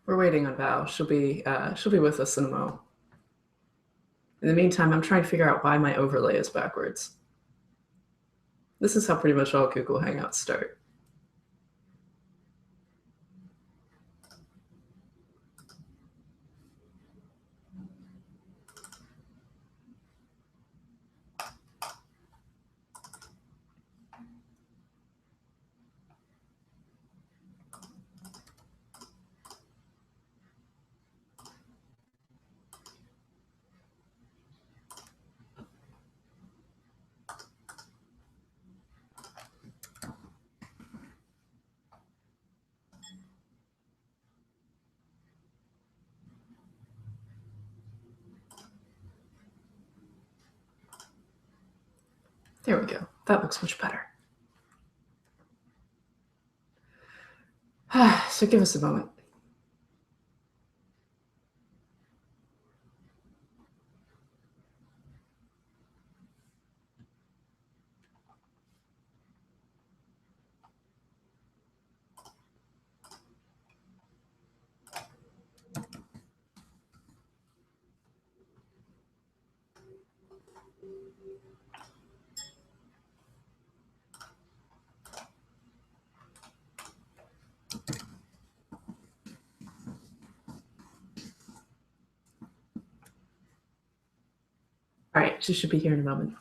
We're waiting on Val. She'll be with us in a mo. In the meantime, I'm trying to figure out why my overlay is backwards. This is how pretty much all Google Hangouts start. There we go. That looks much better. So give us a moment. All right, she should be here in a moment.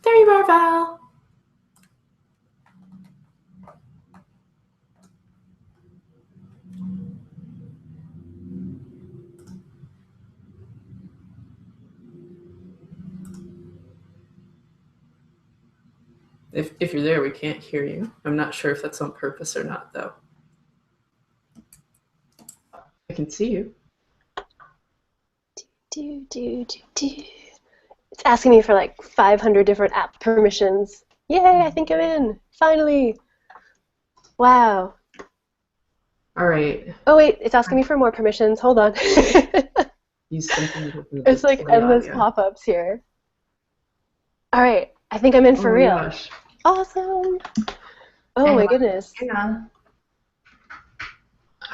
There you are, Val. If you're there, we can't hear you. I'm not sure if that's on purpose or not, though. I can see you. It's asking me for like 500 different app permissions. Yay, I think I'm in. Finally. Wow. All right. Oh, wait, it's asking me for more permissions. Hold on. It's like endless pop-ups here. All right, I think I'm in for real. Gosh. Awesome. Oh, my goodness. Hang on.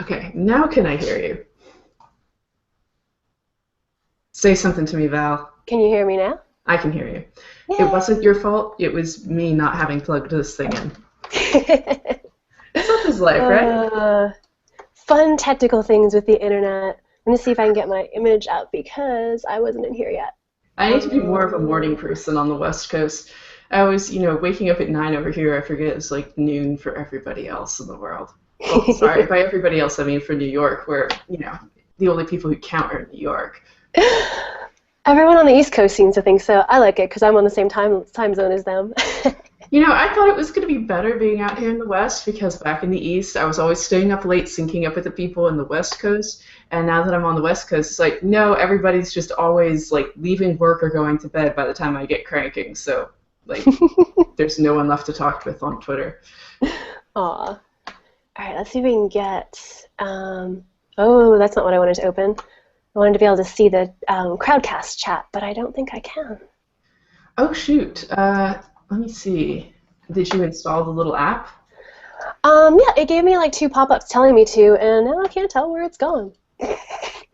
Okay, now can I hear you? Say something to me, Val. Can you hear me now? I can hear you. Yay. It wasn't your fault. It was me not having plugged this thing in. Such is life, right? Fun technical things with the internet. I'm going to see if I can get my image out because I wasn't in here yet. I need to be more of a morning person on the West Coast. I was, waking up at 9 over here. I forget it's like noon for everybody else in the world. Well, sorry, by everybody else I mean for New York, where, the only people who count are in New York. Everyone on the East Coast seems to think so. I like it because I'm on the same time zone as them. I thought it was going to be better being out here in the West because back in the East, I was always staying up late syncing up with the people in the West Coast. And now that I'm on the West Coast, it's like, no, everybody's just always like leaving work or going to bed by the time I get cranking. So, like, there's no one left to talk with on Twitter. Aw. All right, let's see if we can get... oh, that's not what I wanted to open. I wanted to be able to see the Crowdcast chat, but I don't think I can. Oh, shoot. Let me see. Did you install the little app? Yeah, it gave me like 2 pop-ups telling me to, and now I can't tell where it's gone.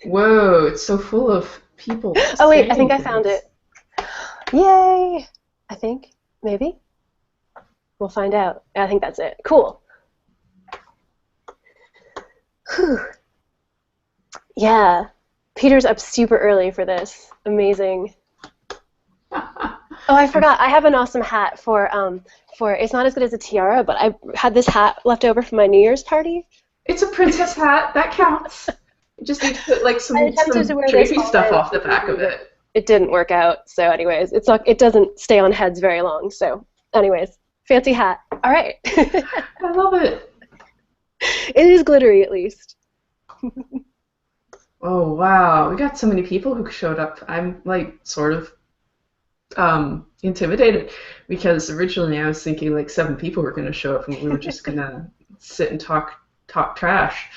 Whoa, it's so full of people. Oh, wait, I think I found it. Yay! I think. Maybe. We'll find out. I think that's it. Cool. Whew. Yeah. Peter's up super early for this. Amazing. Oh, I forgot. I have an awesome hat for it's not as good as a tiara, but I had this hat left over from my New Year's party. It's a princess hat. That counts. You just need to put like some drapey stuff off the back of it. It didn't work out. So anyways, it doesn't stay on heads very long. So anyways, fancy hat. All right. I love it. It is glittery at least. Oh, wow. We got so many people who showed up. I'm like sort of intimidated because originally I was thinking like 7 people were going to show up and we were just going to sit and talk trash.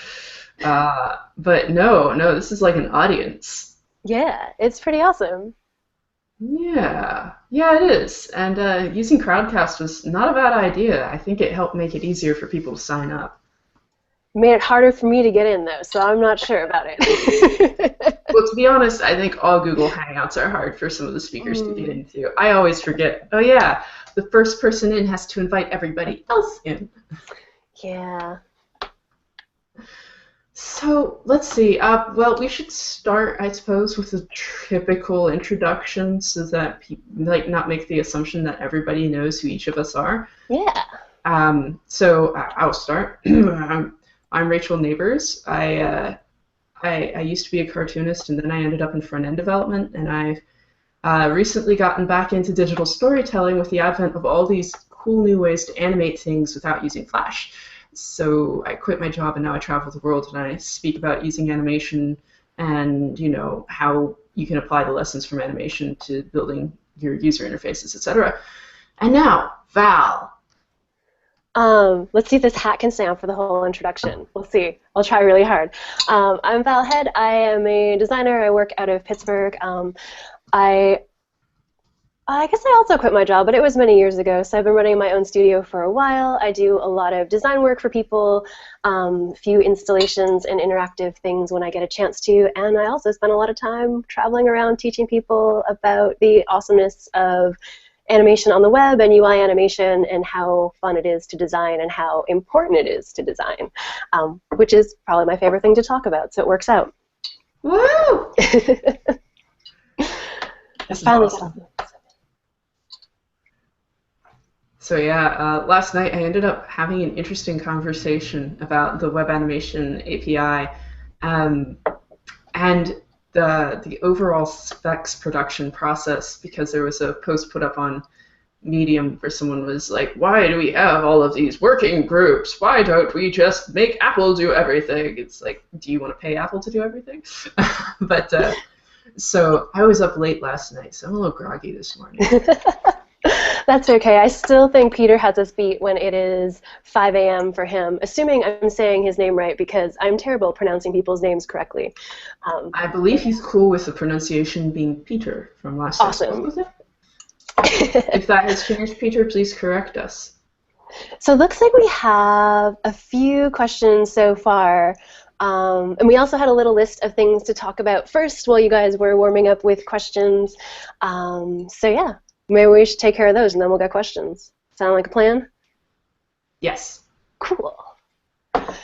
But no, this is like an audience. Yeah, it's pretty awesome. Yeah, it is. And using Crowdcast was not a bad idea. I think it helped make it easier for people to sign up. Made it harder for me to get in though, so I'm not sure about it. Well, to be honest, I think all Google Hangouts are hard for some of the speakers to get Mm, into. I always forget, oh yeah, the first person in has to invite everybody else in. yeah. So let's see. Well, we should start, I suppose, with a typical introduction so that people like not make the assumption that everybody knows who each of us are. Yeah. I'll start. I'm Rachel Neighbors. I used to be a cartoonist, and then I ended up in front end development, and I've recently gotten back into digital storytelling with the advent of all these cool new ways to animate things without using Flash. So I quit my job and now I travel the world and I speak about using animation and how you can apply the lessons from animation to building your user interfaces, etc. And now, Val. Let's see if this hat can stay on for the whole introduction. We'll see. I'll try really hard. I'm Val Head. I am a designer. I work out of Pittsburgh. I I guess I also quit my job, but it was many years ago. So I've been running my own studio for a while. I do a lot of design work for people, a few installations and interactive things when I get a chance to. And I also spend a lot of time traveling around teaching people about the awesomeness of animation on the web and UI animation and how fun it is to design and how important it is to design, which is probably my favorite thing to talk about. So it works out. Woo! I This is finally got awesome. off my So yeah, last night I ended up having an interesting conversation about the web animation API, um, and the overall specs production process because there was a post put up on Medium where someone was like, "Why do we have all of these working groups? Why don't we just make Apple do everything?" It's like, do you want to pay Apple to do everything? But so I was up late last night, so I'm a little groggy this morning. That's okay. I still think Peter has us beat when it is 5 a.m. for him, assuming I'm saying his name right because I'm terrible at pronouncing people's names correctly. I believe he's cool with the pronunciation being Peter from last time. What Awesome. was it? If that has changed, Peter, please correct us. So it looks like we have a few questions so far. And we also had a little list of things to talk about first while you guys were warming up with questions. So yeah, maybe we should take care of those and then we'll get questions. Sound like a plan? Yes. Cool.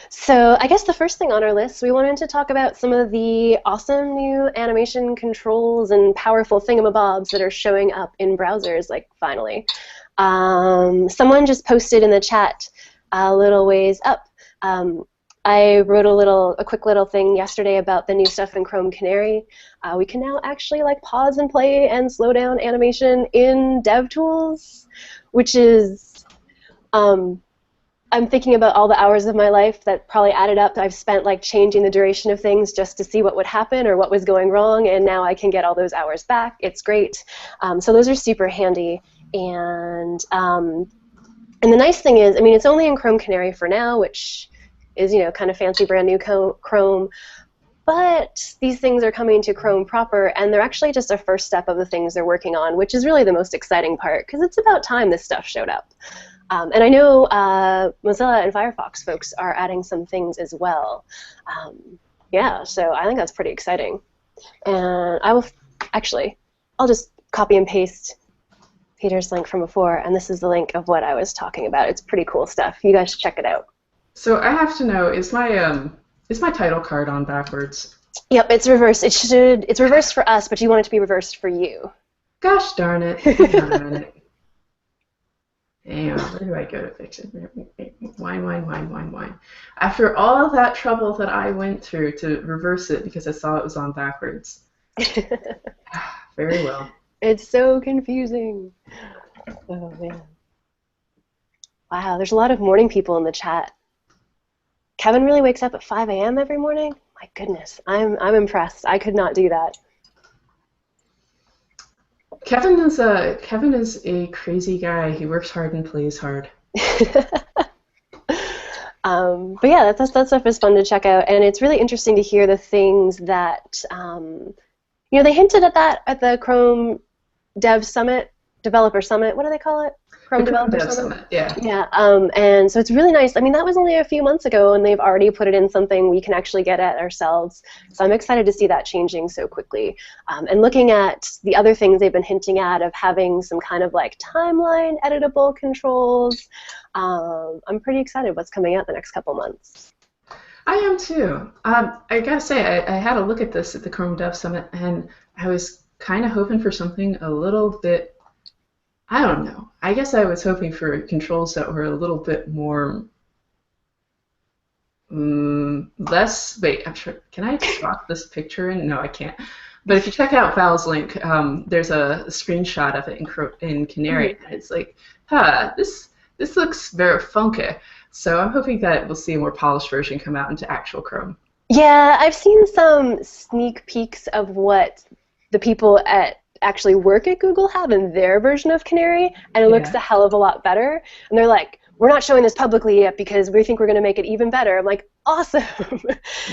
So I guess the first thing on our list, we wanted to talk about some of the awesome new animation controls and powerful thingamabobs that are showing up in browsers, like finally. Someone just posted in the chat a little ways up. I wrote a quick little thing yesterday about the new stuff in Chrome Canary. We can now actually like pause and play and slow down animation in DevTools, which is I'm thinking about all the hours of my life that probably added up that I've spent like changing the duration of things just to see what would happen or what was going wrong, and now I can get all those hours back. It's great. So those are super handy. And the nice thing is, I mean, it's only in Chrome Canary for now, which is, you know, kind of fancy brand new Chrome. But these things are coming to Chrome proper, and they're actually just a first step of the things they're working on, which is really the most exciting part, because it's about time this stuff showed up. And I know Mozilla and Firefox folks are adding some things as well. Yeah, so I think that's pretty exciting. And I will I'll just copy and paste Peter's link from before, and this is the link of what I was talking about. It's pretty cool stuff. You guys should check it out. So I have to know, is my title card on backwards? Yep, it's reversed. It's reversed for us, but you want it to be reversed for you. Gosh darn it. Hang on a minute. Hang on, where do I go to fix it? Wine. After all of that trouble that I went through to reverse it because I saw it was on backwards. Very well. It's so confusing. Oh, man. Wow, there's a lot of morning people in the chat. Kevin really wakes up at 5 a.m. every morning? My goodness, I'm impressed. I could not do that. Kevin is a crazy guy. He works hard and plays hard. But yeah, that stuff is fun to check out, and it's really interesting to hear the things that they hinted at that at the Chrome Dev Summit, Developer Summit. What do they call it? The Chrome Chrome Developer Dev Summit. Summit, yeah. Yeah, and so it's really nice. I mean, that was only a few months ago, and they've already put it in something we can actually get at ourselves. So I'm excited to see that changing so quickly. And looking at the other things they've been hinting at of having some kind of like timeline editable controls, I'm pretty excited what's coming out the next couple months. I am too. I gotta say, I had a look at this at the Chrome Dev Summit, and I was kind of hoping for something a little bit. I don't know. I guess I was hoping for controls that were a little bit more, less. Wait, I'm sure. Can I swap this picture in? No, I can't. But if you check out Val's link, there's a screenshot of it in Canary, and it's like, this looks very funky. So I'm hoping that we'll see a more polished version come out into actual Chrome. Yeah, I've seen some sneak peeks of what the people at actually work at Google have in their version of Canary, and it looks Yeah. a hell of a lot better. And they're like, we're not showing this publicly yet because we think we're going to make it even better. I'm like, awesome,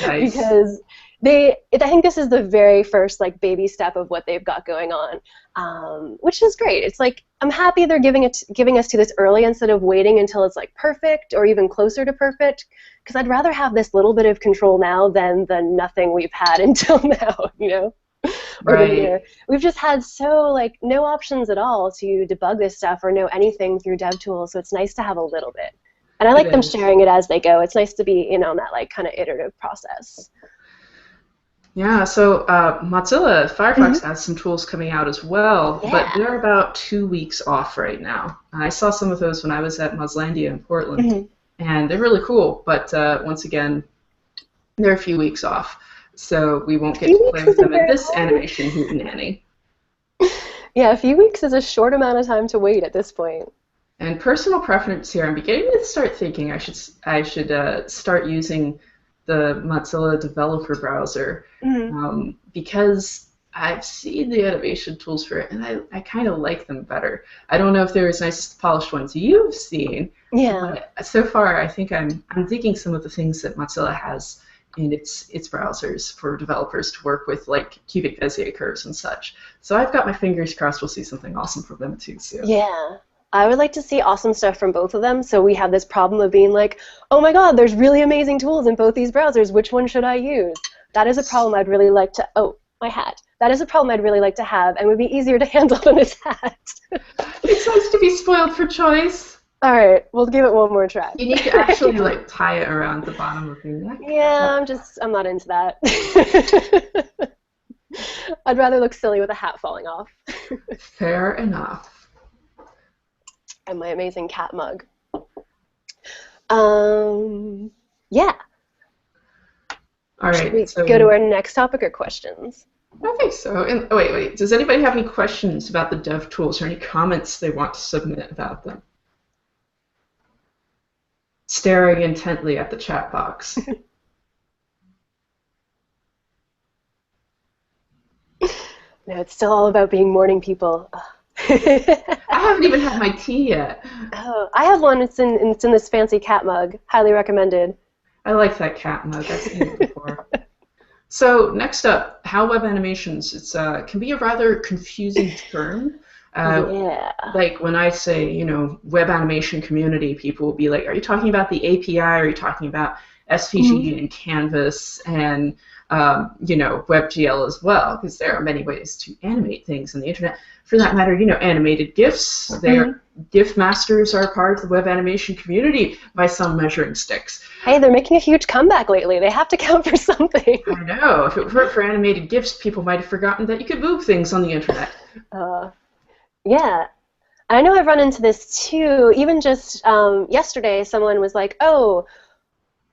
Nice. because I think this is the very first like baby step of what they've got going on, which is great. It's like I'm happy they're giving us to this early instead of waiting until it's like perfect or even closer to perfect. Because I'd rather have this little bit of control now than the nothing we've had until now, you know? Or the Right. year. We've just had so like no options at all to debug this stuff or know anything through DevTools, so it's nice to have a little bit. And I It like them is. sharing it as they go. It's nice to be in on that like kind of iterative process. Yeah, so Mozilla Hmm. Firefox has some tools coming out as well, but Yeah. they're about 2 weeks off right now. I saw some of those when I was at Mozlandia in Portland, Hmm. and they're really cool, but once again, they're a few weeks off, so we won't A get few to play weeks with isn't them in very this long. Animation Hootenanny. Yeah, a few weeks is a short amount of time to wait at this point. And personal preference here, I'm beginning to start thinking I should start using the Mozilla developer browser, Hmm. because I've seen the animation tools for it, and I kind of like them better. I don't know if they're as nice as the polished ones you've seen, Yeah. but so far I think I'm digging some of the things that Mozilla has in its browsers for developers to work with, like cubic Bezier curves and such. So I've got my fingers crossed we'll see something awesome from them too soon. Yeah. I would like to see awesome stuff from both of them, so we have this problem of being like, oh my god, there's really amazing tools in both these browsers, which one should I use? That is a problem I'd really like to, oh, my hat. That is a problem I'd really like to have and would be easier to handle than this hat. It's nice to be spoiled for choice. All right, we'll give it one more try. You need to actually like tie it around the bottom of your neck. Yeah, I'm not into that. I'd rather look silly with a hat falling off Fair enough. and my amazing cat mug. Yeah. All Should right, we go to so our next topic or questions? I think so. And oh, wait. Does anybody have any questions about the dev tools or any comments they want to submit about them? Staring intently at the chat box. No, it's still all about being morning people. I haven't even had my tea yet. Oh, I have one. It's in this fancy cat mug. Highly recommended. I like that cat mug. I've seen it before. So next up, how web animations. It's can be a rather confusing term. Uh, Yeah. like when I say, web animation community, people will be like, are you talking about the API? Or are you talking about Mhm. SVG and Canvas and, WebGL as well? Because there are many ways to animate things on the internet. For that matter, animated GIFs. Mhm. GIF masters are part of the web animation community by some measuring sticks. Hey, they're making a huge comeback lately. They have to count for something. I know. If it weren't for animated GIFs, people might have forgotten that you could move things on the internet. Uh, yeah. I know I've run into this too. Even just yesterday, someone was like, "Oh,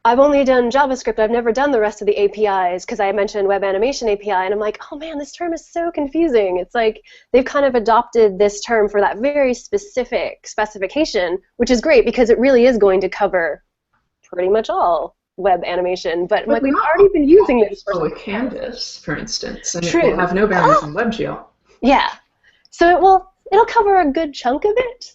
I've only done JavaScript. I've never done the rest of the APIs," because I mentioned Web Animation API, and I'm like, "Oh man, this term is so confusing." It's like they've kind of adopted this term for that very specific specification, which is great because it really is going to cover pretty much all web animation. But I'm But like, we've not already been using this for also with something else. Canvas, for instance, and it will True. have no boundaries Oh, in WebGL. yeah. So it'll cover a good chunk of it.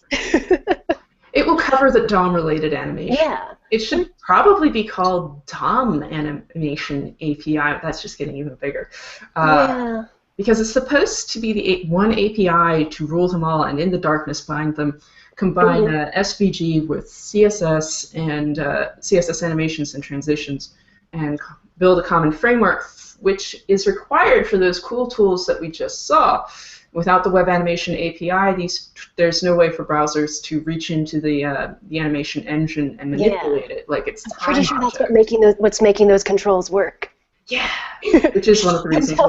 It will cover the DOM-related animation. Yeah. It should probably be called DOM Animation API. That's just getting even bigger. Yeah. Because it's supposed to be the one API to rule them all and in the darkness bind them, combine SVG with CSS and CSS animations and transitions, and build a common framework, which is required for those cool tools that we just saw. Without the web animation API, there's no way for browsers to reach into the animation engine and manipulate it like it's time. I'm pretty sure that's what's making those controls work. Yeah, which is one of the reasons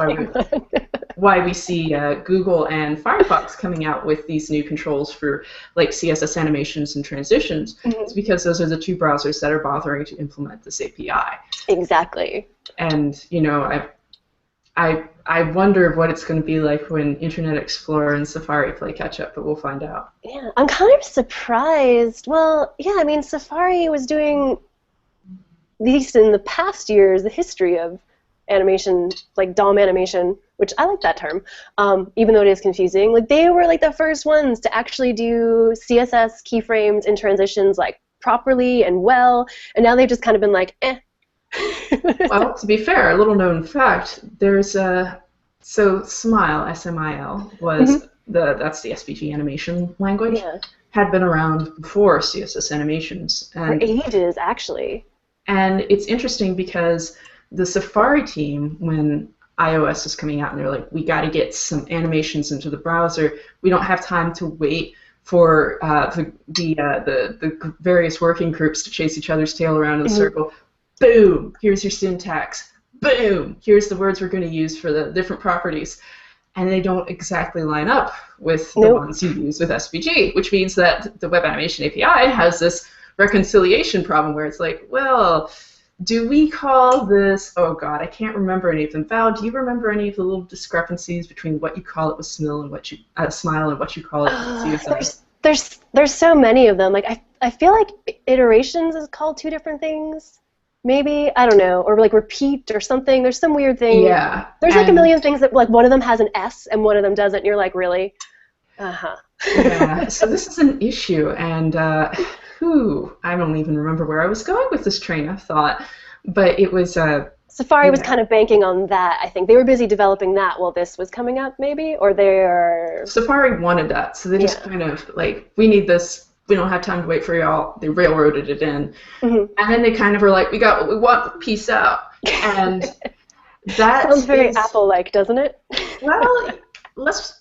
why we see Google and Firefox coming out with these new controls for like CSS animations and transitions. It's because those are the two browsers that are bothering to implement this API. Exactly. And you know, I wonder what it's going to be like when Internet Explorer and Safari play catch up, but we'll find out. Yeah, I'm kind of surprised. Well, yeah, I mean, Safari was doing, at least in the past years, the history of animation, like DOM animation, which I like that term, even though it is confusing. Like, they were like the first ones to actually do CSS keyframes and transitions like properly and well, and now they've just kind of been like, eh. Well, to be fair, a little known fact, there's so Smile, S-M-I-L, was that's the SVG animation language, had been around before CSS animations. For ages, actually. And it's interesting because the Safari team, when iOS is coming out and they're like, we got to get some animations into the browser, we don't have time to wait for the various working groups to chase each other's tail around in a circle. Boom, here's your syntax. Boom, here's the words we're going to use for the different properties. And they don't exactly line up with the ones you use with SVG, which means that the Web Animation API has this reconciliation problem where it's like, well, do we call this, oh God, I can't remember any of them. Val, do you remember any of the little discrepancies between what you call it with Smile and what you call it with CSS? There's so many of them. Like I feel like iterations is called two different things. Maybe, I don't know, or like repeat or something. There's some weird thing. Yeah. There's like a million things that like one of them has an S and one of them doesn't, and you're like, really? Yeah, so this is an issue, and I don't even remember where I was going with this train of thought, but it was Safari was kind of banking on that, I think. They were busy developing that while this was coming up, maybe? Or they're... Safari wanted that, so they just kind of, like, we need this. We don't have time to wait for y'all. They railroaded it in. And then they kind of were like, we got what we want, peace out. And that sounds very Apple-like, doesn't it? Well,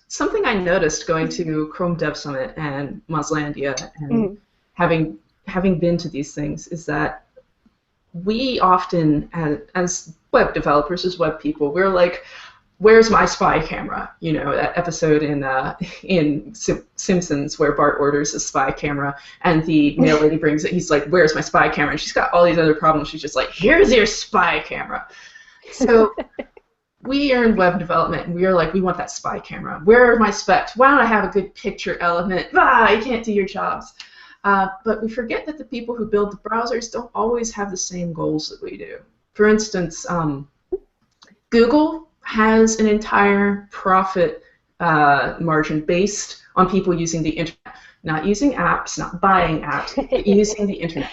something I noticed going to Chrome Dev Summit and Mozlandia and having been to these things is that we often, as web developers, as web people, we're like, where's my spy camera? You know, that episode in Simpsons where Bart orders a spy camera and the mail lady brings it. He's like, where's my spy camera? And she's got all these other problems. She's just like, here's your spy camera. So we are in web development and we are like, we want that spy camera. Where are my specs? Why don't I have a good picture element? You can't do your jobs. But we forget that the people who build the browsers don't always have the same goals that we do. For instance, Google has an entire profit margin based on people using the internet, not using apps, not buying apps, but using the internet.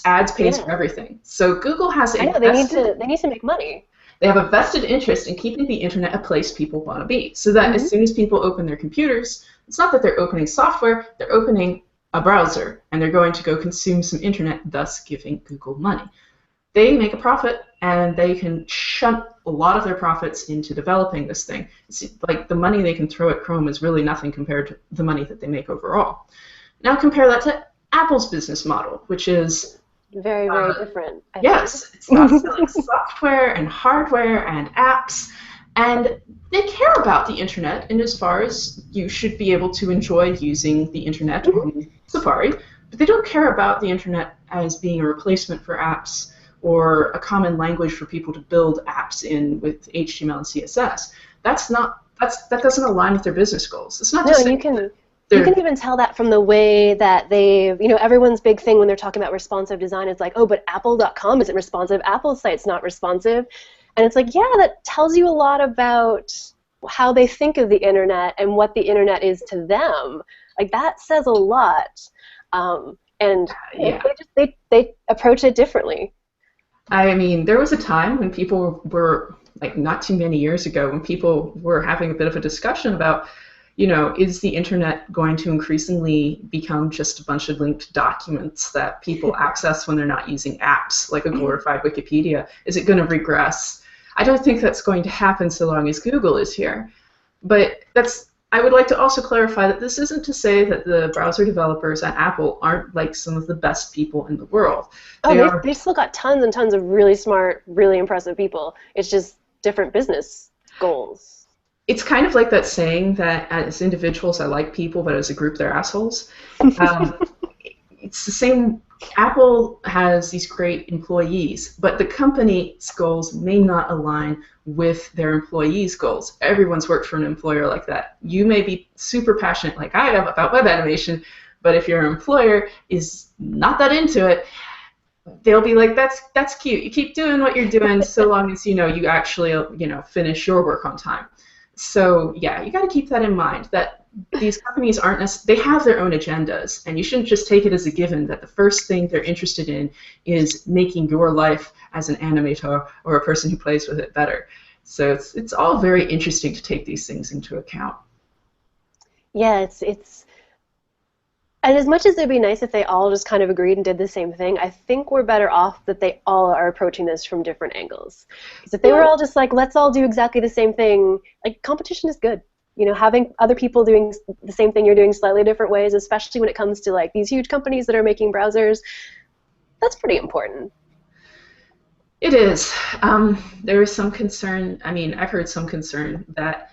Ads pays for everything. So Google has they need to make money. They have a vested interest in keeping the internet a place people want to be, so that as soon as people open their computers, it's not that they're opening software, they're opening a browser, and they're going to go consume some internet, thus giving Google money. They make a profit, and they can shunt a lot of their profits into developing this thing. It's like the money they can throw at Chrome is really nothing compared to the money that they make overall. Now compare that to Apple's business model, which is very, very different. Yes, it's about selling software and hardware and apps, and they care about the internet in as far as you should be able to enjoy using the internet on Safari, but they don't care about the internet as being a replacement for apps or a common language for people to build apps in with HTML and CSS. That doesn't align with their business goals. It's not just you can even tell that from the way that everyone's big thing when they're talking about responsive design is like, oh, but Apple.com isn't responsive. Apple's site's not responsive. And it's like, yeah, that tells you a lot about how they think of the internet and what the internet is to them. Like that says a lot. And Yeah. they approach it differently. I mean, there was a time when people were, like, not too many years ago, when people were having a bit of a discussion about, is the internet going to increasingly become just a bunch of linked documents that people access when they're not using apps, like a glorified Wikipedia? Is it going to regress? I don't think that's going to happen so long as Google is here. But I would like to also clarify that this isn't to say that the browser developers at Apple aren't like some of the best people in the world. Oh, they've still got tons and tons of really smart, really impressive people. It's just different business goals. It's kind of like that saying that as individuals I like people, but as a group they're assholes. It's the same. Apple has these great employees, but the company's goals may not align with their employees' goals. Everyone's worked for an employer like that. You may be super passionate, like I am, about web animation, but if your employer is not that into it, they'll be like, that's cute. You keep doing what you're doing so long as you actually finish your work on time. So yeah, you got to keep that in mind, that these companies they have their own agendas, and you shouldn't just take it as a given that the first thing they're interested in is making your life as an animator or a person who plays with it better. So it's all very interesting to take these things into account. Yeah, it's and as much as it'd be nice if they all just kind of agreed and did the same thing, I think we're better off that they all are approaching this from different angles. Because if they were all just like, let's all do exactly the same thing, like competition is good. Having other people doing the same thing you're doing slightly different ways, especially when it comes to like these huge companies that are making browsers, that's pretty important. It is. There is some concern. I mean, I've heard some concern that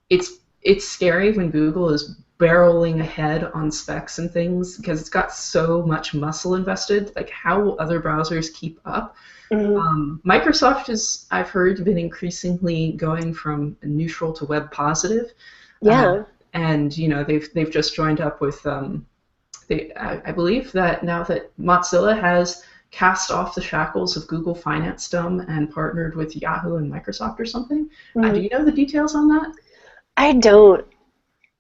it's scary when Google is barreling ahead on specs and things because it's got so much muscle invested. Like, how will other browsers keep up? Microsoft has, I've heard, been increasingly going from neutral to web positive. Yeah. And they've just joined up with I believe that now that Mozilla has cast off the shackles of Google Financedom and partnered with Yahoo and Microsoft or something. Do you know the details on that? I don't.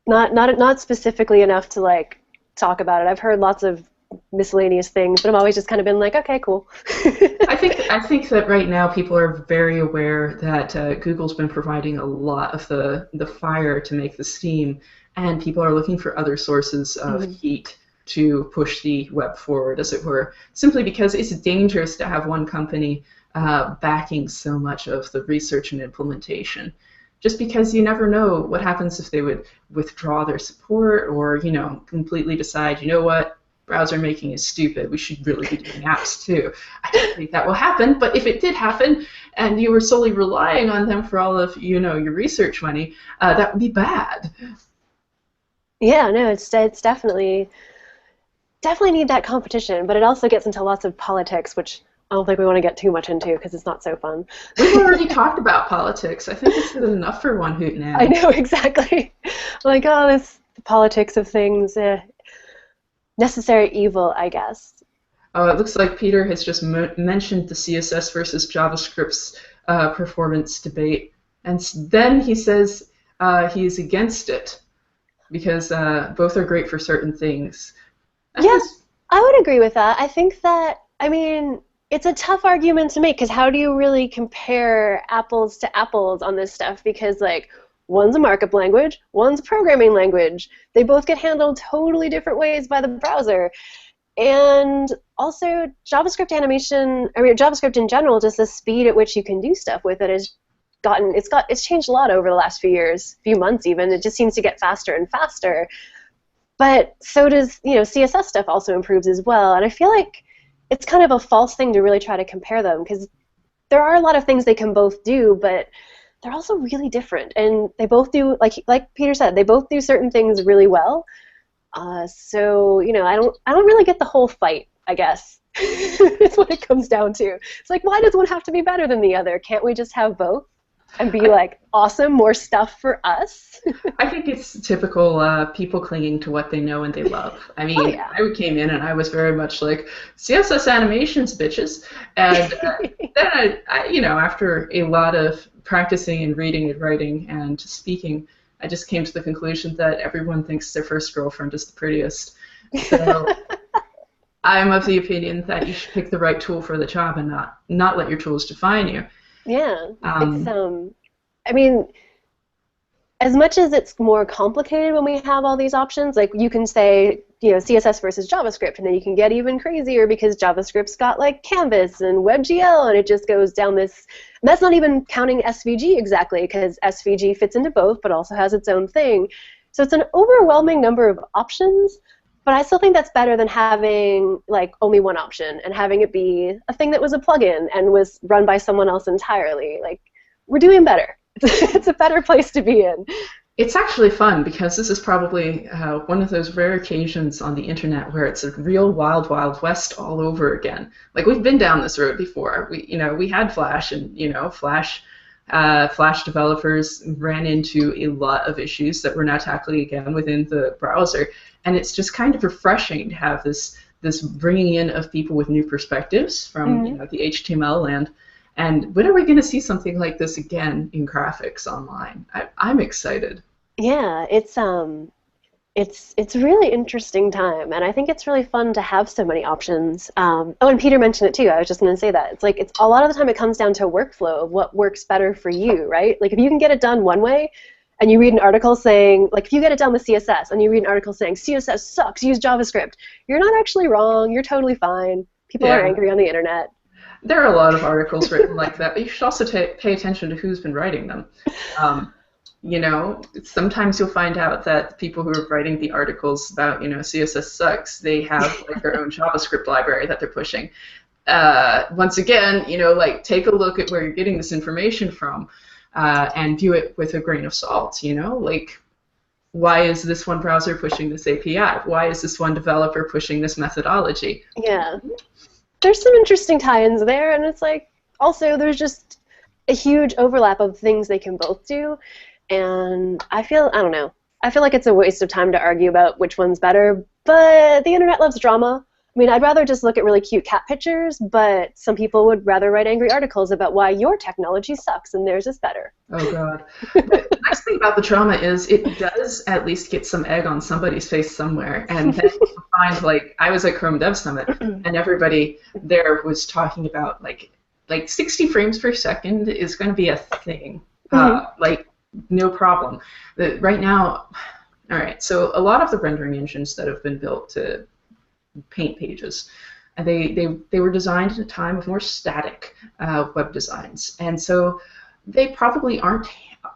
Not specifically enough to like talk about it. I've heard lots of miscellaneous things, but I've always just kind of been like, okay, cool. I think that right now people are very aware that Google's been providing a lot of the fire to make the steam, and people are looking for other sources of heat to push the web forward, as it were, simply because it's dangerous to have one company backing so much of the research and implementation. Just because you never know what happens if they would withdraw their support or, completely decide, you know what, browser making is stupid. We should really be doing apps too. I don't think that will happen, but if it did happen and you were solely relying on them for all of, your research money, that would be bad. Yeah, no, it's definitely need that competition, but it also gets into lots of politics, which I don't think we want to get too much into because it's not so fun. We've already talked about politics. I think it's enough for one hootenanny. I know, exactly. Like, the politics of things, necessary evil, I guess. It looks like Peter has just mentioned the CSS versus JavaScript's performance debate, and then he says he is against it because both are great for certain things. Yes, I would agree with that. I think that, it's a tough argument to make because how do you really compare apples to apples on this stuff? Because, like, one's a markup language, one's a programming language. They both get handled totally different ways by the browser. And also, JavaScript in general, just the speed at which you can do stuff with it it's changed a lot over the last few years, few months even. It just seems to get faster and faster. But so does, CSS stuff also improves as well. And I feel like it's kind of a false thing to really try to compare them because there are a lot of things they can both do, but they're also really different. And they both do, like Peter said, they both do certain things really well. So, I don't really get the whole fight, I guess. It's what it comes down to. It's like, why does one have to be better than the other? Can't we just have both? and be like, awesome, more stuff for us. I think it's typical people clinging to what they know and they love. I Oh mean, yeah. I came in and I was very much like CSS animations, bitches. And then after a lot of practicing and reading and writing and speaking, I just came to the conclusion that everyone thinks their first girlfriend is the prettiest. So I'm of the opinion that you should pick the right tool for the job and not let your tools define you. Yeah, it's Um, I mean, as much as it's more complicated when we have all these options, like you can say, CSS versus JavaScript, and then you can get even crazier because JavaScript's got like Canvas and WebGL, and it just goes down this. That's not even counting SVG exactly, because SVG fits into both, but also has its own thing. So it's an overwhelming number of options, but I still think that's better than having like only one option and having it be a thing that was a plugin and was run by someone else entirely. Like, we're doing better. It's a better place to be in. It's actually fun because this is probably one of those rare occasions on the internet where it's a real wild, wild west all over again. Like we've been down this road before. We had Flash, and Flash developers ran into a lot of issues that we're now tackling again within the browser, and it's just kind of refreshing to have this bringing in of people with new perspectives from the HTML land. And when are we going to see something like this again in graphics online? I'm excited. Yeah, it's a really interesting time, and I think it's really fun to have so many options. Oh, and Peter mentioned it too. I was just going to say that it's a lot of the time it comes down to workflow of what works better for you, right? Like if you can get it done one way, and you read an article saying, like if you get it done with CSS, and you read an article saying CSS sucks, use JavaScript, you're not actually wrong. You're totally fine. People are Yeah, angry on the internet. there are a lot of articles written like that, but you should also pay attention to who's been writing them. Um, Sometimes you'll find out that people who are writing the articles about, CSS sucks, they have like their own JavaScript library that they're pushing. Once again, like take a look at where you're getting this information from and view it with a grain of salt, like why is this one browser pushing this API? Why is this one developer pushing this methodology? Yeah. There's some interesting tie-ins there, and it's like also there's just a huge overlap of things they can both do, and I don't know, I feel like it's a waste of time to argue about which one's better, but the internet loves drama. I mean, I'd rather just look at really cute cat pictures, but some people would rather write angry articles about why your technology sucks and theirs is better. Oh God. The nice thing about the drama is it does at least get some egg on somebody's face somewhere. And then you find, like, I was at Chrome Dev Summit, and everybody there was talking about like 60 frames per second is going to be a thing. Like, no problem. Right now, all right, so a lot of the rendering engines that have been built to paint pages, and they were designed at a time of more static web designs, and so they probably aren't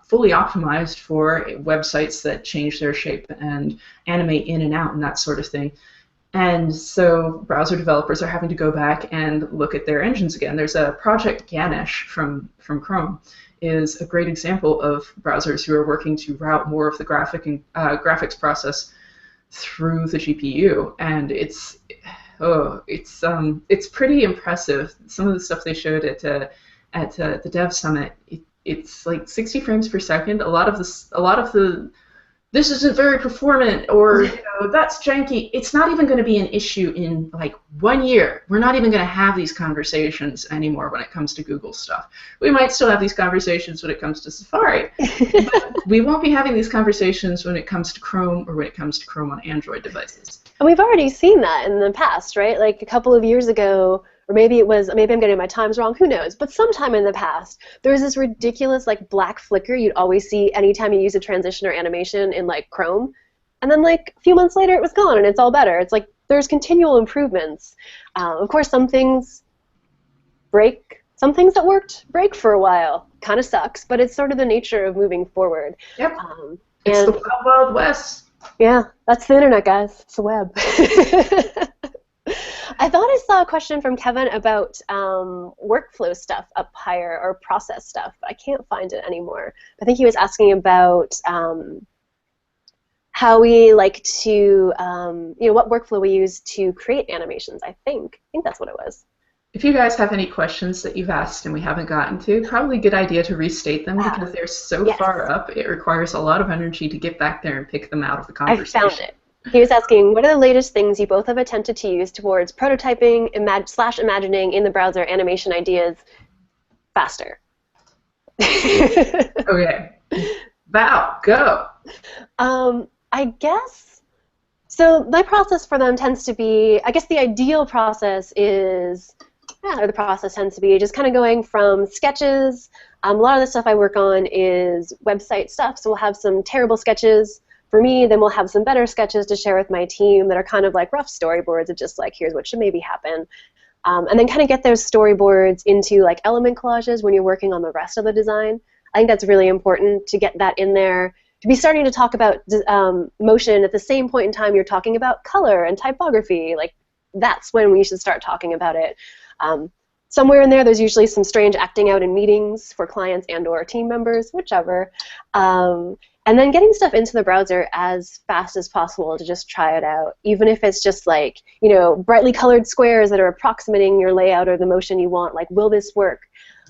fully optimized for websites that change their shape and animate in and out and that sort of thing. And so browser developers are having to go back and look at their engines again. There's a project Ganesh from Chrome is a great example of browsers who are working to route more of the graphics process through the GPU, and it's pretty impressive. Some of the stuff they showed at the Dev Summit, it's like 60 frames per second. A lot of the this isn't very performant, or that's janky. It's not even going to be an issue in like 1 year. We're not even going to have these conversations anymore when it comes to Google stuff. We might still have these conversations when it comes to Safari, but we won't be having these conversations when it comes to Chrome or when it comes to Chrome on Android devices. And we've already seen that in the past, right? Like a couple of years ago, or maybe I'm getting my times wrong, who knows? But sometime in the past, there was this ridiculous like black flicker you'd always see anytime you use a transition or animation in like Chrome. And then like a few months later, it was gone and it's all better. It's like there's continual improvements. Of course, some things break. Some things that worked break for a while. Kind of sucks, but it's sort of the nature of moving forward. Yep. It's the Wild Wild West. Yeah, that's the internet, guys. It's the web. I thought I saw a question from Kevin about workflow stuff up higher, or process stuff, but I can't find it anymore. I think he was asking about how we like to, what workflow we use to create animations. I think that's what it was. If you guys have any questions that you've asked and we haven't gotten to, probably a good idea to restate them Ah, because they're so yes, far up, it requires a lot of energy to get back there and pick them out of the I found conversation. it. He was asking, what are the latest things you both have attempted to use towards prototyping slash imagining in the browser animation ideas faster? Okay. Val, go. I guess so. My process for them tends to be, I guess the ideal process is, yeah, or the process tends to be just kind of going from sketches. A lot of the stuff I work on is website stuff, so we'll have some terrible sketches for me, then we'll have some better sketches to share with my team that are kind of like rough storyboards of just like, here's what should maybe happen. And then kind of get those storyboards into like element collages when you're working on the rest of the design. I think that's really important to get that in there, to be starting to talk about motion at the same point in time you're talking about color and typography. Like, that's when we should start talking about it. Somewhere in there's usually some strange acting out in meetings for clients and or team members, whichever. And then getting stuff into the browser as fast as possible to just try it out, even if it's just like, you know, brightly colored squares that are approximating your layout or the motion you want. Like, will this work?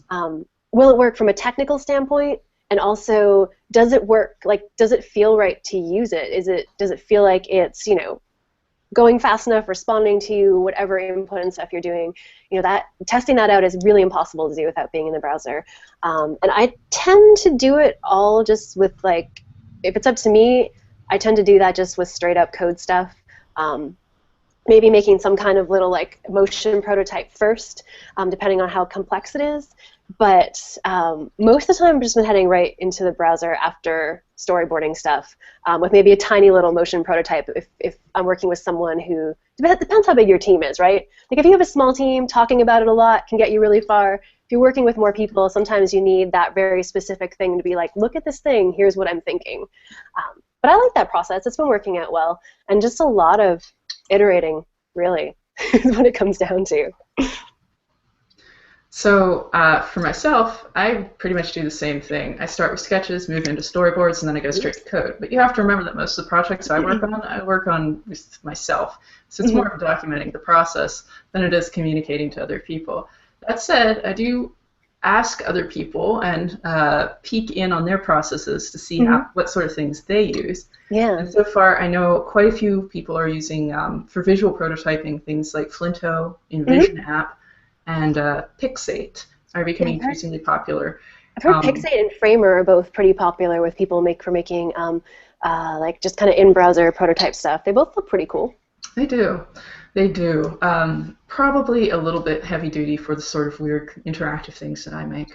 Will it work from a technical standpoint? And also, does it work? Like, does it feel right to use it? Does it feel like it's, you know, going fast enough, responding to whatever input and stuff you're doing? You know, that testing that out is really impossible to do without being in the browser. And I tend to do it all just with, like, if it's up to me, I tend to do that just with straight up code stuff. Maybe making some kind of little like motion prototype first, depending on how complex it is. But most of the time, I've just been heading right into the browser after storyboarding stuff, with maybe a tiny little motion prototype if I'm working with someone who, depends how big your team is, right? Like, if you have a small team, talking about it a lot can get you really far. If you're working with more people, sometimes you need that very specific thing to be like, look at this thing, here's what I'm thinking. But I like that process. It's been working out well. And just a lot of iterating, really, is what it comes down to. So for myself, I pretty much do the same thing. I start with sketches, move into storyboards, and then I go straight to code. But you have to remember that most of the projects I work on with myself. So it's more of documenting the process than it is communicating to other people. That said, I do ask other people and peek in on their processes to see what sort of things they use. Yeah. And so far, I know quite a few people are using, for visual prototyping, things like Flinto, InVision app, and Pixate are becoming increasingly popular. I've heard Pixate and Framer are both pretty popular with people making like just kind of in-browser prototype stuff. They both look pretty cool. They do. They do. Probably a little bit heavy-duty for the sort of weird interactive things that I make.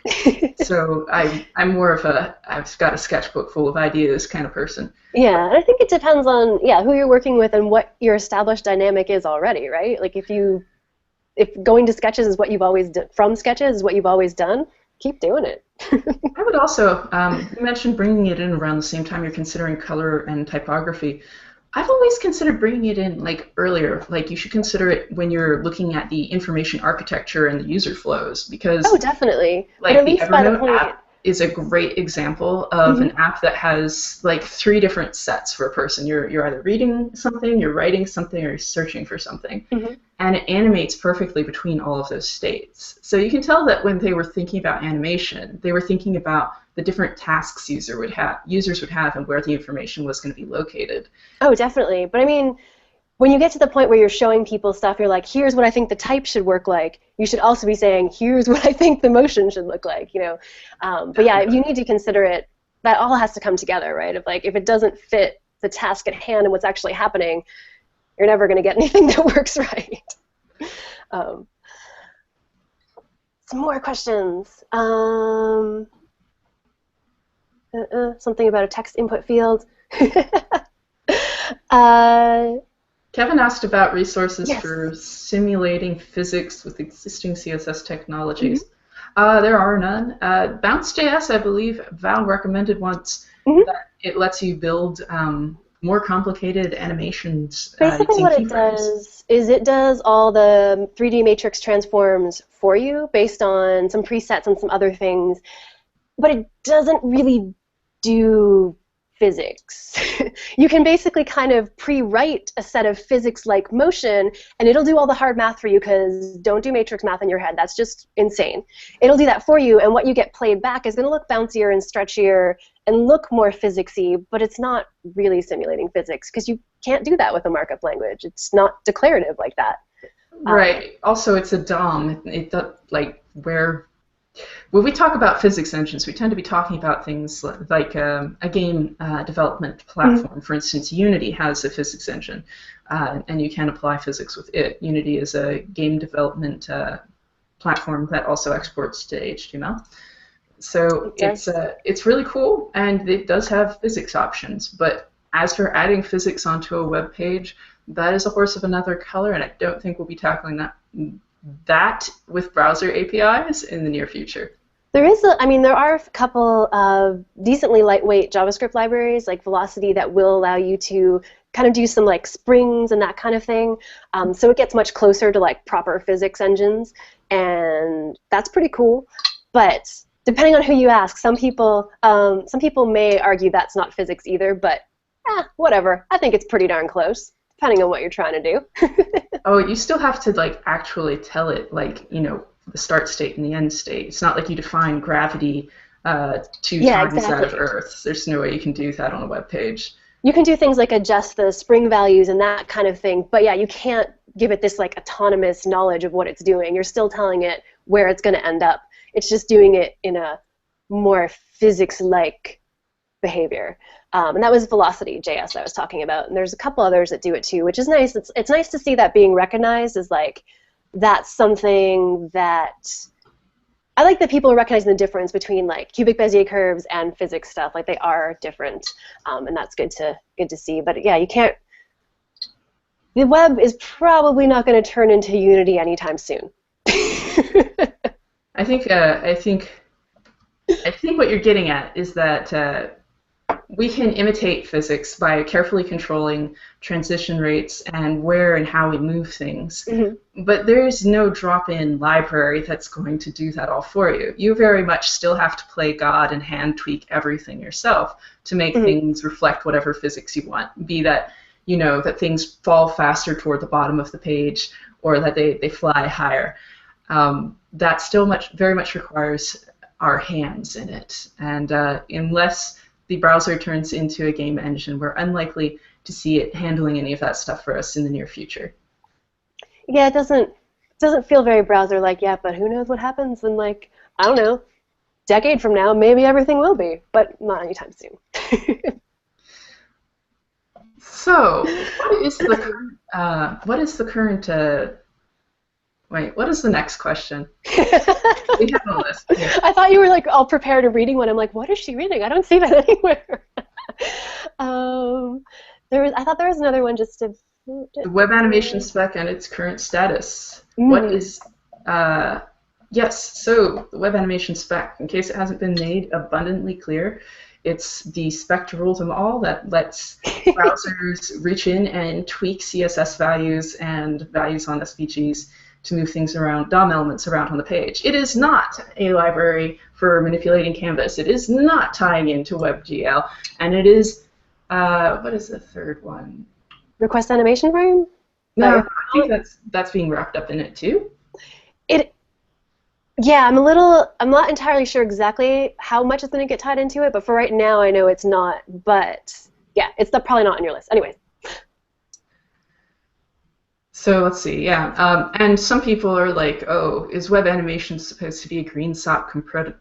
So I'm more of I've got a sketchbook full of ideas kind of person. Yeah, and I think it depends on, who you're working with and what your established dynamic is already, right? Like, if going to sketches is what you've always done, from sketches is what you've always done, keep doing it. I would also, you mentioned bringing it in around the same time you're considering color and typography. I've always considered bringing it in like earlier. Like, you should consider it when you're looking at the information architecture and the user flows, because definitely. Like, but at the least by the Evernote point, app is a great example of an app that has like 3 different sets for a person. You're either reading something, you're writing something, or you're searching for something. And it animates perfectly between all of those states. So you can tell that when they were thinking about animation, they were thinking about the different tasks users would have and where the information was going to be located. Oh, definitely. But I mean, when you get to the point where you're showing people stuff, you're like, here's what I think the type should work like. You should also be saying, here's what I think the motion should look like, you know. But yeah, you need to consider it. That all has to come together, right? If it doesn't fit the task at hand and what's actually happening, you're never going to get anything that works right. Some more questions. Something about a text input field. Kevin asked about resources Yes. for simulating physics with existing CSS technologies. There are none. Bounce.js, I believe Val recommended once, that it lets you build more complicated animations Basically using what it keyframes. does is it does all the 3D matrix transforms for you based on some presets and some other things, but it doesn't really do physics. You can basically kind of pre-write a set of physics-like motion, and it'll do all the hard math for you, because don't do matrix math in your head. That's just insane. It'll do that for you, and what you get played back is going to look bouncier and stretchier and look more physicsy, but it's not really simulating physics, because you can't do that with a markup language. It's not declarative like that. Right. Also, it's a DOM. Like where when we talk about physics engines, we tend to be talking about things like a game development platform. For instance, Unity has a physics engine, and you can apply physics with it. Unity is a game development platform that also exports to HTML. So it's really cool, and it does have physics options. But as for adding physics onto a web page, that is a horse of another color, and I don't think we'll be tackling that with browser APIs in the near future. There are a couple of decently lightweight JavaScript libraries like Velocity that will allow you to kind of do some like springs and that kind of thing. So it gets much closer to like proper physics engines, and that's pretty cool. But depending on who you ask, some people may argue that's not physics either, but whatever. I think it's pretty darn close, depending on what you're trying to do. Oh, you still have to like actually tell it, like, you know, the start state and the end state. It's not like you define gravity 2 times out of Earth. There's no way you can do that on a web page. You can do things like adjust the spring values and that kind of thing, but yeah, you can't give it this like autonomous knowledge of what it's doing. You're still telling it where it's going to end up. It's just doing it in a more physics-like behavior. And that was Velocity JS I was talking about. And there's a couple others that do it too, which is nice. It's nice to see that being recognized as like, that's something that I like, that people are recognizing the difference between like cubic Bezier curves and physics stuff. Like they are different, and that's good to see. But yeah, you can't. The web is probably not going to turn into Unity anytime soon. I think what you're getting at is that we can imitate physics by carefully controlling transition rates and where and how we move things. Mm-hmm. But there's no drop-in library that's going to do that all for you. You very much still have to play God and hand tweak everything yourself to make mm-hmm. things reflect whatever physics you want. Be that, you know, that things fall faster toward the bottom of the page, or that they fly higher. That still very much requires our hands in it. And unless the browser turns into a game engine, we're unlikely to see it handling any of that stuff for us in the near future. Yeah, it doesn't feel very browser-like yet, but who knows what happens in, like, I don't know, decade from now, maybe everything will be, but not anytime soon. So, what is the current wait, what is the next question? We have a list. Yeah. I thought you were like all prepared and reading one. I'm like, what is she reading? I don't see that anywhere. I thought there was another one just to. The web animation spec and its current status. Mm. What is? Yes. So the web animation spec, in case it hasn't been made abundantly clear, it's the spec to rule them all that lets browsers reach in and tweak CSS values and values on SVGs to move things around, DOM elements around on the page. It is not a library for manipulating canvas. It is not tying into WebGL, and it is, what is the third one? Request animation frame? No, I think that's being wrapped up in it too. Yeah, I'm not entirely sure exactly how much is going to get tied into it, but for right now I know it's not, but yeah, it's probably not on your list. Anyways. So let's see, yeah, and some people are like, oh, is web animation supposed to be a GreenSock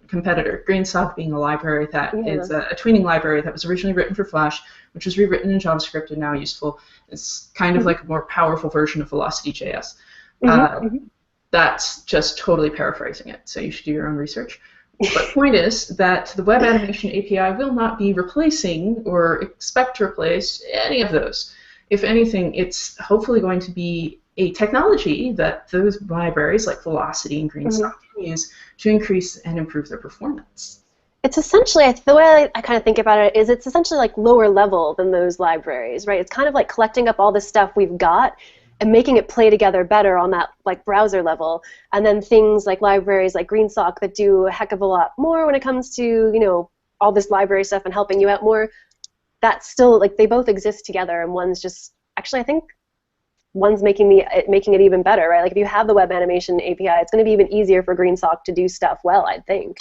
competitor? GreenSock being a library that is a tweening library that was originally written for Flash, which was rewritten in JavaScript and now useful. It's kind of like a more powerful version of Velocity.js. That's just totally paraphrasing it, so you should do your own research. But the point is that the web animation API will not be replacing or expect to replace any of those. If anything, it's hopefully going to be a technology that those libraries like Velocity and GreenSock can use to increase and improve their performance. It's essentially, the way I kind of think about it is it's essentially like lower level than those libraries, right? It's kind of like collecting up all the stuff we've got and making it play together better on that like browser level. And then things like libraries like GreenSock that do a heck of a lot more when it comes to, you know, all this library stuff and helping you out more. that's still like they both exist together, and one's just actually I think one's making it even better, right? Like if you have the web animation API, it's going to be even easier for GreenSock to do stuff well, I think.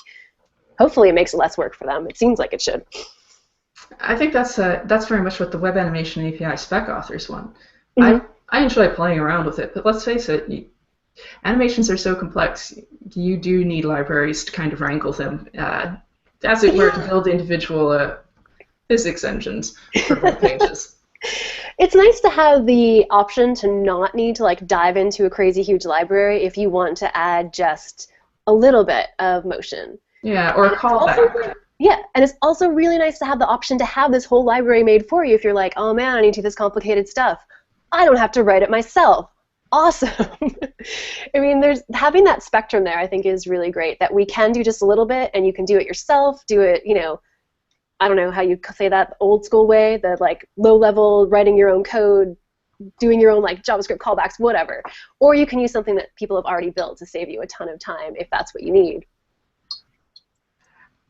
Hopefully it makes less work for them. It seems like it should. I think that's very much what the web animation API spec authors want. Mm-hmm. I enjoy playing around with it, but let's face it, animations are so complex. You do need libraries to kind of wrangle them, as it were, to build individual physics engines for web pages. It's nice to have the option to not need to like dive into a crazy huge library if you want to add just a little bit of motion. Yeah, or a callback. Yeah, and it's also really nice to have the option to have this whole library made for you if you're like, oh man, I need to do this complicated stuff. I don't have to write it myself. Awesome. I mean, having that spectrum there I think is really great, that we can do just a little bit and you can do it yourself, do it, I don't know how you say that old school way, the like low level writing your own code, doing your own like JavaScript callbacks, whatever. Or you can use something that people have already built to save you a ton of time if that's what you need.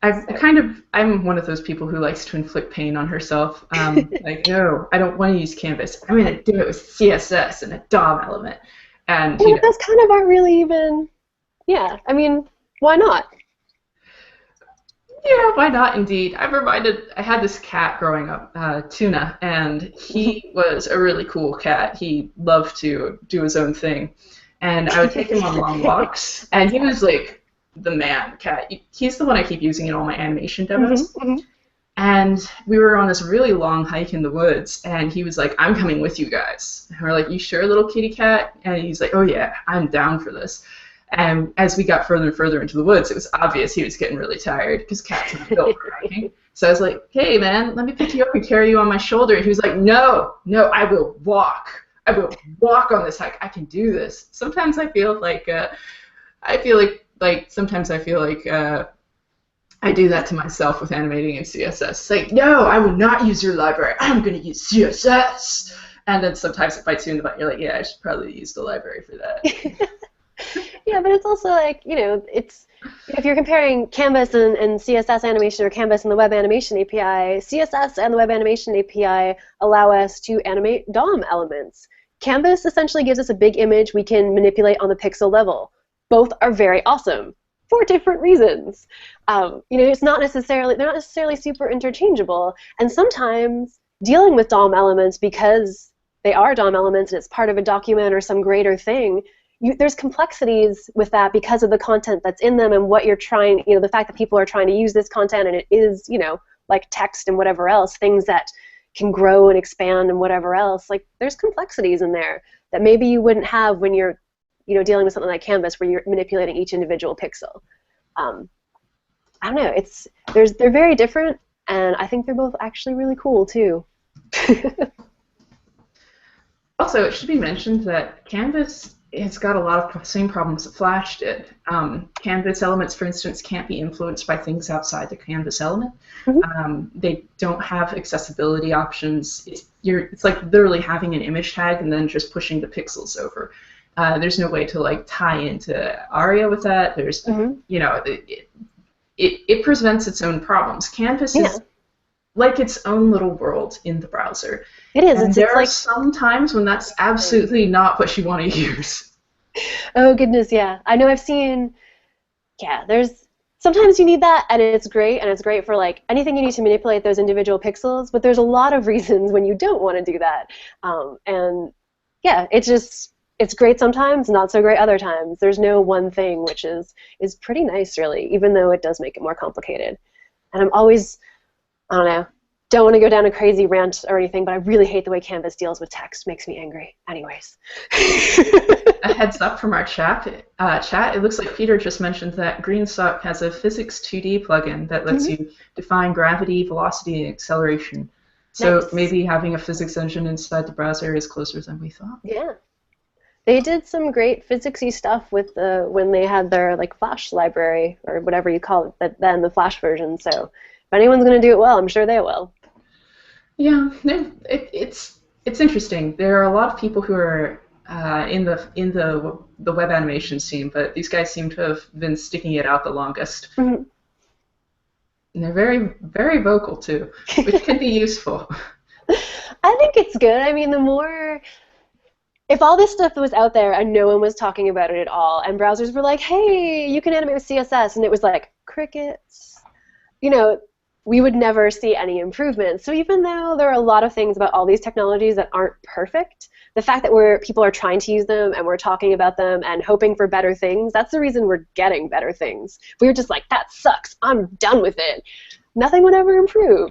I'm one of those people who likes to inflict pain on herself. Like, no, I don't want to use Canvas. I'm going to do it with CSS and a DOM element. And those kind of aren't really even, yeah, I mean, why not? Yeah, why not, indeed. I had this cat growing up, Tuna, and he was a really cool cat. He loved to do his own thing. And I would take him on long walks, and he was like the man cat. He's the one I keep using in all my animation demos. Mm-hmm. And we were on this really long hike in the woods, and he was like, I'm coming with you guys. And we're like, you sure, little kitty cat? And he's like, oh yeah, I'm down for this. And as we got further and further into the woods, it was obvious he was getting really tired because cats aren't built for hiking. So I was like, hey man, let me pick you up and carry you on my shoulder. And he was like, no, I will walk. I will walk on this hike. I can do this. Sometimes I feel like I do that to myself with animating in CSS. It's like, no, I will not use your library. I'm going to use CSS. And then sometimes it bites you in the butt. You're like, yeah, I should probably use the library for that. Yeah, but it's also like, it's if you're comparing Canvas and CSS animation or Canvas and the Web Animation API, CSS and the Web Animation API allow us to animate DOM elements. Canvas essentially gives us a big image we can manipulate on the pixel level. Both are very awesome for different reasons. They're not necessarily super interchangeable, and sometimes dealing with DOM elements because they are DOM elements and it's part of a document or some greater thing, there's complexities with that because of the content that's in them and what you're trying, the fact that people are trying to use this content and it is, like text and whatever else, things that can grow and expand and whatever else, like there's complexities in there that maybe you wouldn't have when you're, dealing with something like Canvas where you're manipulating each individual pixel. I don't know, they're very different, and I think they're both actually really cool too. Also, it should be mentioned that Canvas has got a lot of the same problems that Flash did. Canvas elements, for instance, can't be influenced by things outside the Canvas element. Mm-hmm. They don't have accessibility options. It's like literally having an image tag and then just pushing the pixels over. There's no way to like tie into ARIA with that. There's, Mm-hmm. It presents its own problems. Canvas is like its own little world in the browser. It is. And there are some times when that's absolutely not what you want to use. Oh goodness, yeah. I know I've seen, there's sometimes you need that and it's great for like anything you need to manipulate those individual pixels, but there's a lot of reasons when you don't want to do that. And yeah, it's great sometimes, not so great other times. There's no one thing, which is pretty nice really, even though it does make it more complicated. And I'm always, I don't want to go down a crazy rant or anything, but I really hate the way Canvas deals with text. Makes me angry. Anyways. A heads up from our chat. It looks like Peter just mentioned that GreenSock has a Physics 2D plugin that lets you define gravity, velocity, and acceleration. So Nice. maybe having a physics engine inside the browser is closer than we thought. Yeah. They did some great physicsy stuff with when they had their like Flash library or whatever you call it, but then the Flash version. So if anyone's going to do it well, I'm sure they will. Yeah, it's interesting. There are a lot of people who are in the web animation scene, but these guys seem to have been sticking it out the longest. Mm-hmm. And they're very, very vocal too, which can be useful. I think it's good. I mean, the more if all this stuff was out there and no one was talking about it at all, and browsers were like, hey, you can animate with CSS, and it was like, crickets, you know, we would never see any improvements. So even though there are a lot of things about all these technologies that aren't perfect, the fact that people are trying to use them and we're talking about them and hoping for better things, that's the reason we're getting better things. If we were just like, that sucks, I'm done with it, nothing would ever improve.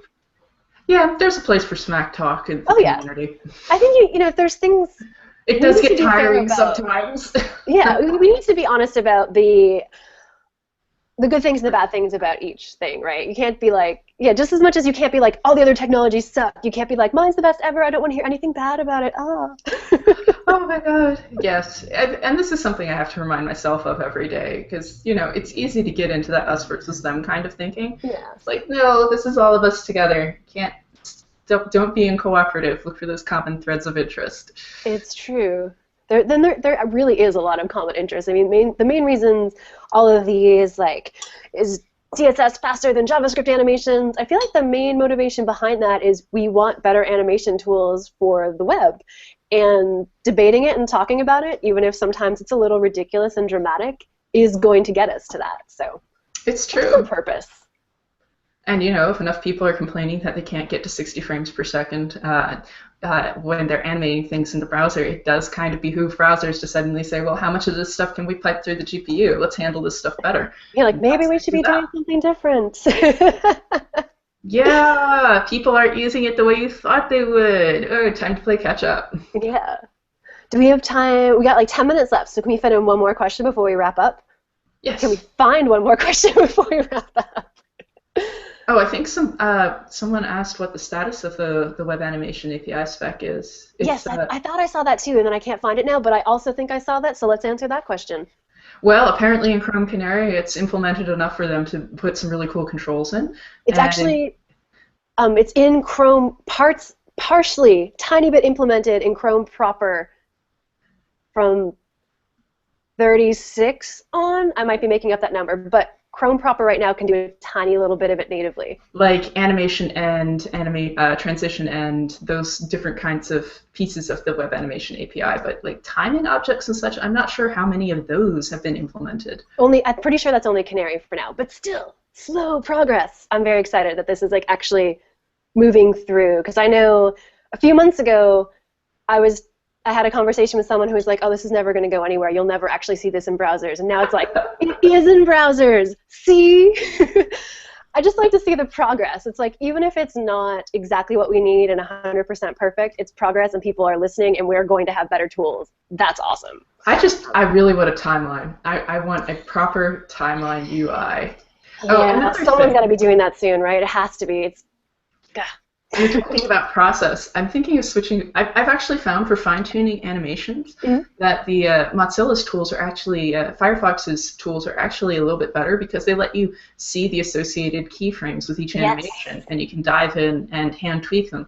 Yeah, there's a place for smack talk in the community. I think, if there's things... It does get tiring sometimes. Yeah, we need to be honest about the good things and the bad things about each thing, right? You can't be like, just as much as you can't be like, all the other technologies suck, you can't be like, mine's the best ever, I don't want to hear anything bad about it. Oh. Oh my god, yes. And this is something I have to remind myself of every day, because, it's easy to get into that us versus them kind of thinking. Yeah. It's like, no, this is all of us together. Don't be incooperative. Look for those common threads of interest. It's true. There really is a lot of common interest. I mean, the main reasons all of these, like, is CSS faster than JavaScript animations? I feel like the main motivation behind that is we want better animation tools for the web. And debating it and talking about it, even if sometimes it's a little ridiculous and dramatic, is going to get us to that. So it's true. That's the purpose. And, if enough people are complaining that they can't get to 60 frames per second when they're animating things in the browser, it does kind of behoove browsers to suddenly say, well, how much of this stuff can we pipe through the GPU? Let's handle this stuff better. Yeah, like maybe we should be doing something different. Yeah, people aren't using it the way you thought they would. Oh, time to play catch up. Yeah. Do we have time? We got like 10 minutes left, so can we fit in one more question before we wrap up? Yes. Can we find one more question before we wrap up? Oh, I think someone asked what the status of the web animation API spec is. Yes, I thought I saw that too, and then I can't find it now, but I also think I saw that, so let's answer that question. Well, apparently in Chrome Canary, it's implemented enough for them to put some really cool controls in. It's actually, it's in Chrome partially, tiny bit implemented in Chrome proper from 36 on. I might be making up that number, but Chrome proper right now can do a tiny little bit of it natively. Like animation and transition and those different kinds of pieces of the web animation API, but like timing objects and such, I'm not sure how many of those have been implemented. I'm pretty sure that's only Canary for now, but still, slow progress. I'm very excited that this is like actually moving through, because I know a few months ago I had a conversation with someone who was like, oh, this is never going to go anywhere. You'll never actually see this in browsers. And now it's like, it is in browsers. See? I just like to see the progress. It's like, even if it's not exactly what we need and 100% perfect, it's progress and people are listening and we're going to have better tools. That's awesome. I really want a timeline. I want a proper timeline UI. Yeah, someone's got to be doing that soon, right? It has to be. You're talking about process. I'm thinking of switching. I've actually found for fine-tuning animations that the Mozilla's tools are actually, Firefox's tools are actually a little bit better because they let you see the associated keyframes with each animation, and you can dive in and hand tweak them.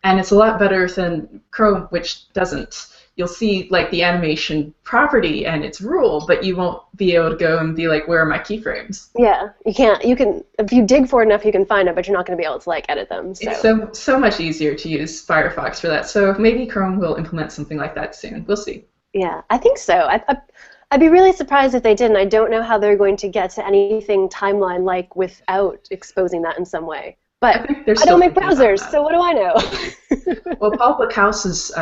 And it's a lot better than Chrome, which doesn't. You'll see like the animation property and its rule, but you won't be able to go and be like, where are my keyframes? Yeah, you can't. You can, if you dig for it enough, you can find it, but you're not going to be able to like edit them. So. It's so much easier to use Firefox for that. So maybe Chrome will implement something like that soon. We'll see. Yeah, I think so. I'd be really surprised if they didn't. I don't know how they're going to get to anything timeline-like without exposing that in some way. But I don't make browsers, so what do I know? Well, Paul Backhaus is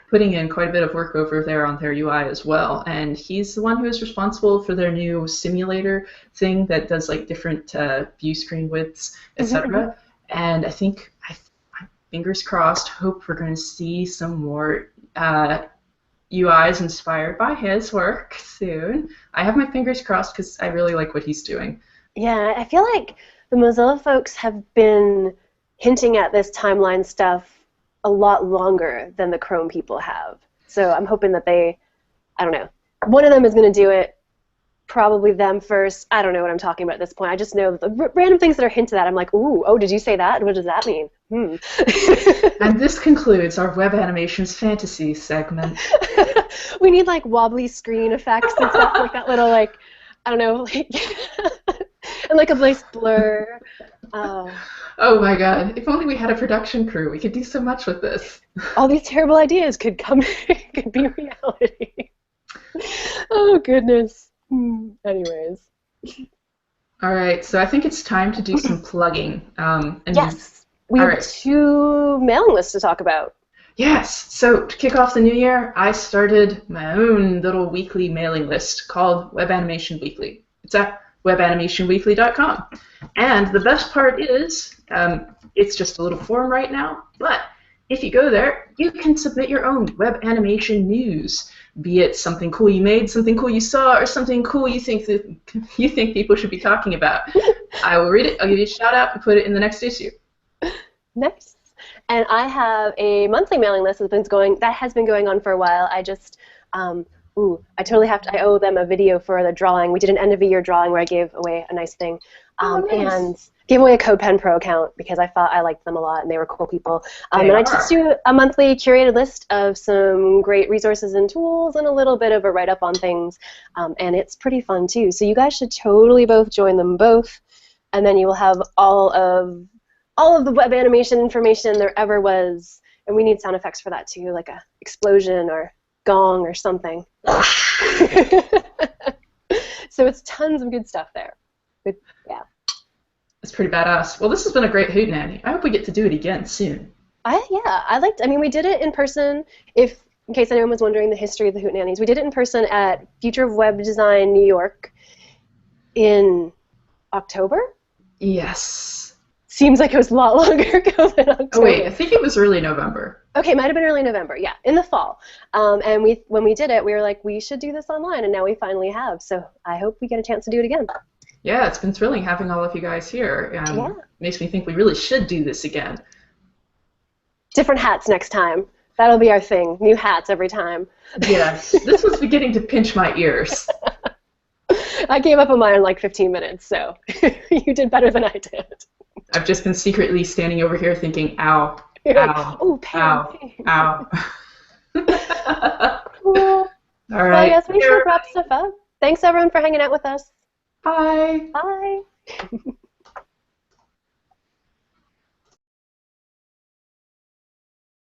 putting in quite a bit of work over there on their UI as well, and he's the one who is responsible for their new simulator thing that does like different view screen widths, etc. And I think, fingers crossed, hope we're going to see some more UIs inspired by his work soon. I have my fingers crossed because I really like what he's doing. Yeah, I feel like the Mozilla folks have been hinting at this timeline stuff a lot longer than the Chrome people have. So I'm hoping that I don't know, one of them is going to do it, probably them first. I don't know what I'm talking about at this point. I just know the random things that are hinted at. I'm like, ooh, oh, did you say that? What does that mean? And this concludes our Web Animations Fantasy segment. We need like wobbly screen effects and stuff like that little like, I don't know, like And like a nice blur. Uh, Oh my God. If only we had a production crew. We could do so much with this. all these terrible ideas could come, could be reality. Oh goodness. Anyways. All right, so I think it's time to do some plugging. Yes, we All have right. 2 mailing lists to talk about. Yes. So to kick off the new year, I started my own little weekly mailing list called Web Animation Weekly. It's at webanimationweekly.com. And the best part is, it's just a little form right now, but if you go there, you can submit your own web animation news, be it something cool you made, something cool you saw, or something cool you think people should be talking about. I will read it. I'll give you a shout out and put it in the next issue. Nice. And I have a monthly mailing list that has been going on for a while. I just, I totally I owe them a video for the drawing. We did an end of the year drawing where I gave away a nice thing. Nice. And gave away a CodePen Pro account because I thought I liked them a lot and they were cool people. They and I are. just do a monthly curated list of some great resources and tools and a little bit of a write-up on things. And it's pretty fun too. So you guys should totally both join them both. And then you will have all of the web animation information there ever was. And we need sound effects for that too, like a explosion or gong or something. So it's tons of good stuff there. Yeah. It's pretty badass. Well, this has been a great Hootenanny. I hope we get to do it again soon. We did it in person. In case anyone was wondering the history of the Hootenannies, we did it in person at Future of Web Design New York in October? Yes. Seems like it was a lot longer ago than October. Oh wait, I think it was early November. Okay, it might have been early November, yeah, in the fall. And when we did it, we were like, we should do this online, and now we finally have. So I hope we get a chance to do it again. Yeah, it's been thrilling having all of you guys here. Yeah. Makes me think we really should do this again. Different hats next time. That'll be our thing. New hats every time. Yes, this was beginning to pinch my ears. I gave up on mine in like 15 minutes, so you did better than I did. I've just been secretly standing over here thinking, ow, You're ow, like, oh, pain, ow, pain. ow. Cool. All right. Well, I guess we should wrap stuff up. Thanks, everyone, for hanging out with us. Bye. Bye.